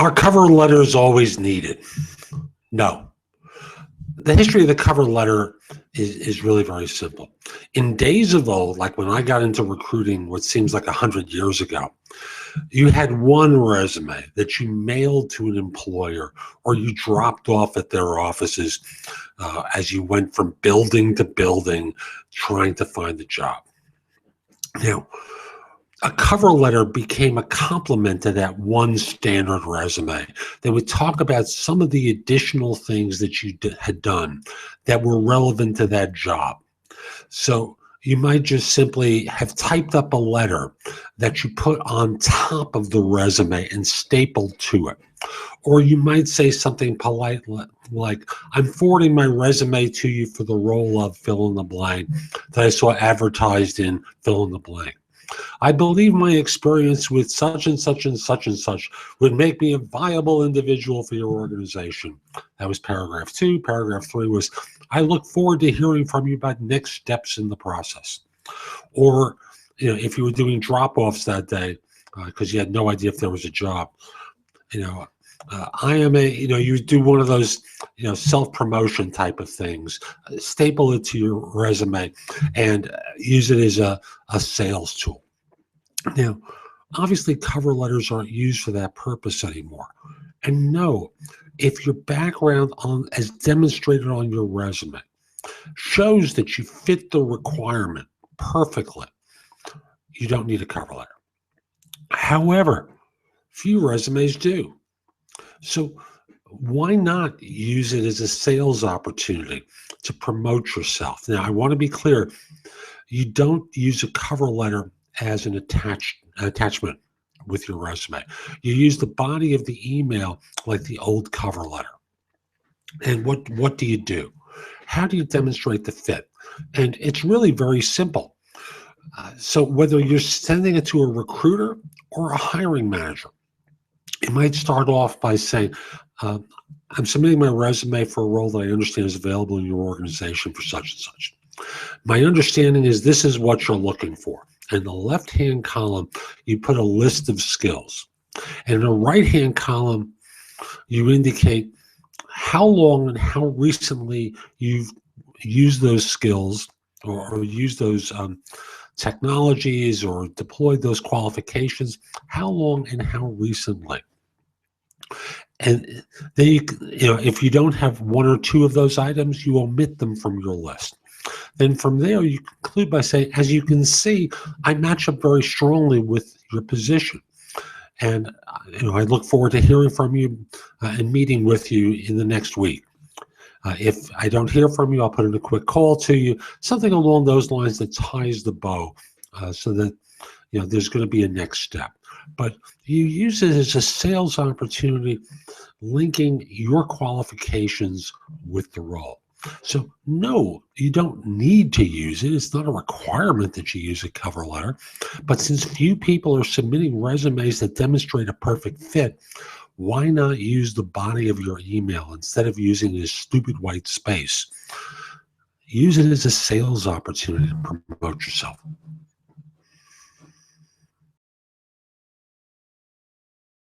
Are cover letters always needed? No. The history of the cover letter is really very simple. In days of old, like when I got into recruiting, what seems like 100 years ago, you had one resume that you mailed to an employer or you dropped off at their offices as you went from building to building trying to find a job. Now, a cover letter became a complement to that one standard resume. They would talk about some of the additional things that you had done that were relevant to that job. So you might just simply have typed up a letter that you put on top of the resume and stapled to it. Or you might say something polite like, I'm forwarding my resume to you for the role of fill in the blank that I saw advertised in fill in the blank. I believe my experience with such and such and such and such would make me a viable individual for your organization. That was paragraph 2. Paragraph 3 was, I look forward to hearing from you about next steps in the process. Or, if you were doing drop-offs that day because you had no idea if there was a job, I am you do one of those, self-promotion type of things, staple it to your resume and use it as a sales tool. Now, obviously cover letters aren't used for that purpose anymore. And no, if your background as demonstrated on your resume shows that you fit the requirement perfectly, you don't need a cover letter. However, few resumes do. So why not use it as a sales opportunity to promote yourself? Now, I want to be clear. You don't use a cover letter as an attachment with your resume. You use the body of the email like the old cover letter. And what do you do? How do you demonstrate the fit? And it's really very simple. So whether you're sending it to a recruiter or a hiring manager, you might start off by saying, I'm submitting my resume for a role that I understand is available in your organization for such and such. My understanding is this is what you're looking for. In the left-hand column, you put a list of skills. And in the right-hand column, you indicate how long and how recently you've used those skills or used those technologies or deployed those qualifications, how long and how recently. And then, if you don't have one or two of those items, you omit them from your list. Then from there, you conclude by saying, as you can see, I match up very strongly with your position. And I look forward to hearing from you and meeting with you in the next week. If I don't hear from you, I'll put in a quick call to you, something along those lines that ties the bow so that there's going to be a next step. But you use it as a sales opportunity, linking your qualifications with the role. So no, you don't need to use it. It's not a requirement that you use a cover letter. But since few people are submitting resumes that demonstrate a perfect fit, why not use the body of your email instead of using this stupid white space? Use it as a sales opportunity to promote yourself.